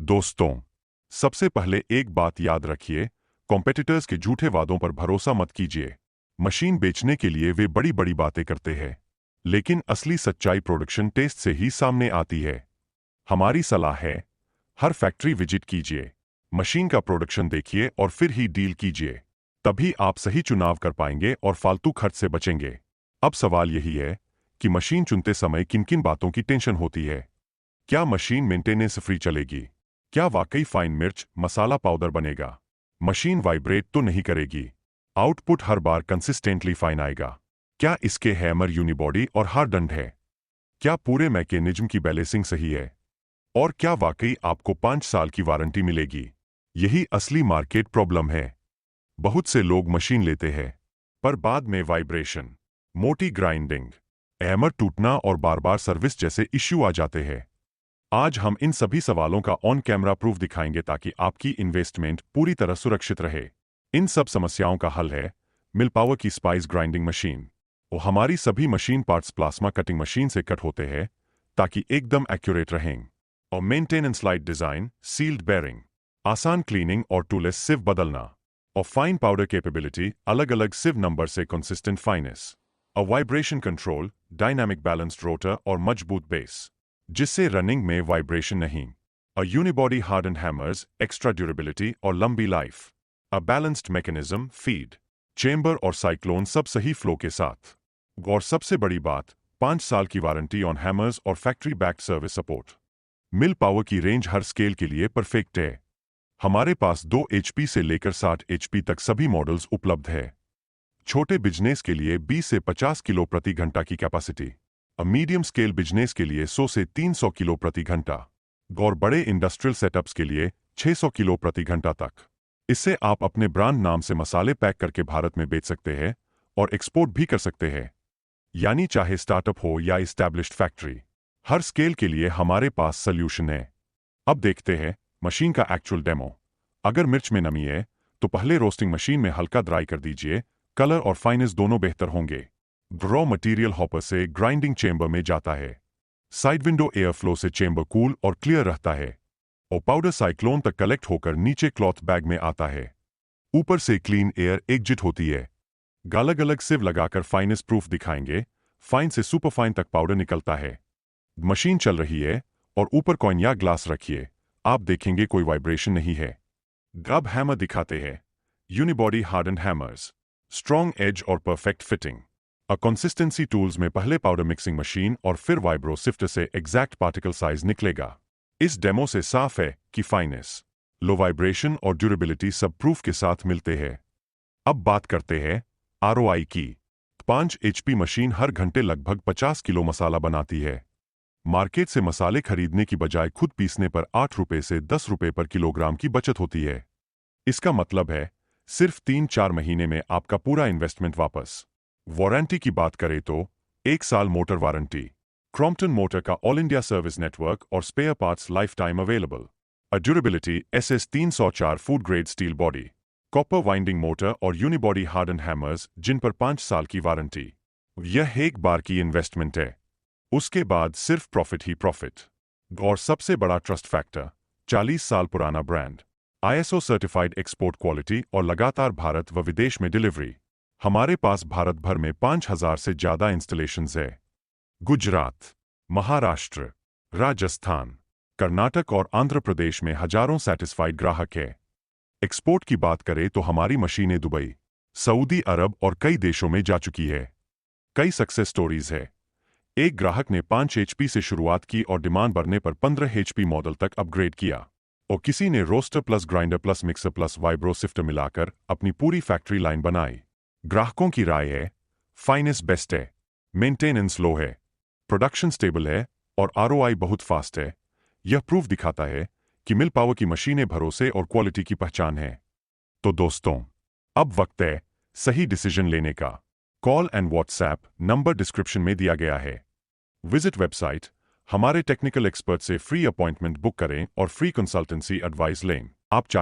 दोस्तों, सबसे पहले एक बात याद रखिए, कॉम्पिटिटर्स के झूठे वादों पर भरोसा मत कीजिए। मशीन बेचने के लिए वे बड़ी बड़ी बातें करते हैं, लेकिन असली सच्चाई प्रोडक्शन टेस्ट से ही सामने आती है। हमारी सलाह है, हर फैक्ट्री विजिट कीजिए, मशीन का प्रोडक्शन देखिए और फिर ही डील कीजिए। तभी आप सही चुनाव कर पाएंगे और फालतू खर्च से बचेंगे। अब सवाल यही है कि मशीन चुनते समय किन किन बातों की टेंशन होती है। क्या मशीन मेंटेनेंस फ्री चलेगी? क्या वाकई फाइन मिर्च मसाला पाउडर बनेगा? मशीन वाइब्रेट तो नहीं करेगी? आउटपुट हर बार कंसिस्टेंटली फाइन आएगा? क्या इसके हैमर यूनिबॉडी और हार्डन्ड है? क्या पूरे मैकेनिज्म की बैलेंसिंग सही है? और क्या वाकई आपको 5 साल की वारंटी मिलेगी? यही असली मार्केट प्रॉब्लम है। बहुत से लोग मशीन लेते हैं, पर बाद में वाइब्रेशन, मोटी ग्राइंडिंग, हैमर टूटना और बार बार सर्विस जैसे इश्यू आ जाते हैं। आज हम इन सभी सवालों का ऑन कैमरा प्रूफ दिखाएंगे ताकि आपकी इन्वेस्टमेंट पूरी तरह सुरक्षित रहे। इन सब समस्याओं का हल है मिल पावर की स्पाइस ग्राइंडिंग मशीन। और हमारी सभी machine parts plasma cutting machine से कट होते हैं ताकि एकदम एक्यूरेट रहें। और maintenance light design, sealed bearing, आसान क्लीनिंग और टूलेस सिर्फ बदलना। और फाइन पाउडर कैपेबिलिटी, अलग अलग सिव नंबर से कंसिस्टेंट फाइनेस। और vibration control, dynamic balanced rotor और मजबूत बेस, जिससे रनिंग में वाइब्रेशन नहीं। A unibody harden hammers, extra durability और लंबी life. A balanced mechanism, feed, chamber और साइक्लोन सब सही फ्लो के साथ। और सबसे बड़ी बात, 5 साल की वारंटी ऑन हैमर्स और फैक्ट्री बैक्ड सर्विस सपोर्ट। मिल पावर की रेंज हर स्केल के लिए परफेक्ट है। हमारे पास 2 HP से लेकर 60 HP तक सभी मॉडल्स उपलब्ध है। छोटे बिजनेस के लिए 20 से 50 किलो प्रति घंटा की कैपेसिटी। मीडियम स्केल बिजनेस के लिए 100 से 300 किलो प्रति घंटा। और बड़े इंडस्ट्रियल सेटअप्स के लिए 600 किलो प्रति घंटा तक। इससे आप अपने ब्रांड नाम से मसाले पैक करके भारत में बेच सकते हैं और एक्सपोर्ट भी कर सकते हैं। यानी चाहे स्टार्टअप हो या इस्टेब्लिश्ड फैक्ट्री, हर स्केल के लिए हमारे पास सोल्यूशन है। अब देखते हैं मशीन का एक्चुअल डेमो। अगर मिर्च में नमी है तो पहले रोस्टिंग मशीन में हल्का ड्राई कर दीजिए, कलर और फाइनेस दोनों बेहतर होंगे। रॉ मटेरियल हॉपर से ग्राइंडिंग चेंबर में जाता है। साइड विंडो एयर फ्लो से चेंबर कूल और क्लियर रहता है। और पाउडर साइक्लोन तक कलेक्ट होकर नीचे क्लॉथ बैग में आता है। ऊपर से क्लीन एयर एग्जिट होती है। अलग अलग सिव लगाकर फाइनेस प्रूफ दिखाएंगे। फाइन से सुपर फाइन तक पाउडर निकलता है। मशीन चल रही है और ऊपर कॉइन या ग्लास रखिए, आप देखेंगे कोई वाइब्रेशन नहीं है। अब हैमर दिखाते हैं। Unibody harden hammers, strong edge और परफेक्ट फिटिंग। कंसिस्टेंसी टूल्स में पहले पाउडर मिक्सिंग मशीन और फिर वाइब्रो सिफ्टर से एग्जैक्ट पार्टिकल साइज निकलेगा। इस डेमो से साफ है कि फाइनेस, लो वाइब्रेशन और ड्यूरेबिलिटी सब प्रूफ के साथ मिलते हैं। अब बात करते हैं ROI की। 5 HP मशीन हर घंटे लगभग 50 किलो मसाला बनाती है। मार्केट से मसाले खरीदने की बजाय खुद पीसने पर 8 रुपए से 10 रुपए पर किलोग्राम की बचत होती है। इसका मतलब है सिर्फ 3-4 महीने में आपका पूरा इन्वेस्टमेंट वापस। वारंटी की बात करें तो 1 साल मोटर वारंटी, क्रॉम्पटन मोटर का ऑल इंडिया सर्विस नेटवर्क और spare parts life time available. Durability SS 304 food grade steel body, copper winding motor और यूनिबॉडी हार्डन हैमर्स जिन पर 5 साल की वारंटी। यह एक बार की इन्वेस्टमेंट है, उसके बाद सिर्फ प्रॉफिट ही प्रॉफिट। और सबसे बड़ा ट्रस्ट फैक्टर, 40 साल पुराना brand, ISO certified export quality और लगातार भारत व विदेश में डिलीवरी। हमारे पास भारत भर में 5000 से ज्यादा इंस्टॉलेशंस है। गुजरात, महाराष्ट्र, राजस्थान, कर्नाटक और आंध्र प्रदेश में हजारों सेटिस्फाइड ग्राहक है। एक्सपोर्ट की बात करें तो हमारी मशीनें दुबई, सऊदी अरब और कई देशों में जा चुकी है। कई सक्सेस स्टोरीज है। एक ग्राहक ने 5 HP से शुरुआत की और डिमांड बढ़ने पर 15 HP मॉडल तक अपग्रेड किया। और किसी ने roaster plus grinder plus mixer plus vibro sifter मिलाकर अपनी पूरी फैक्ट्री लाइन बनाई। ग्राहकों की राय है, फाइनेस बेस्ट है, मेंटेनेंस लो है, प्रोडक्शन स्टेबल है और ROI बहुत फास्ट है। यह प्रूफ दिखाता है कि मिल पावर की मशीनें भरोसे और क्वालिटी की पहचान है। तो दोस्तों, अब वक्त है सही डिसीजन लेने का। Call and WhatsApp number description में दिया गया है। विजिट वेबसाइट, हमारे टेक्निकल एक्सपर्ट से फ्री अपॉइंटमेंट बुक करें और फ्री कंसल्टेंसी एडवाइस लें। आप चाहे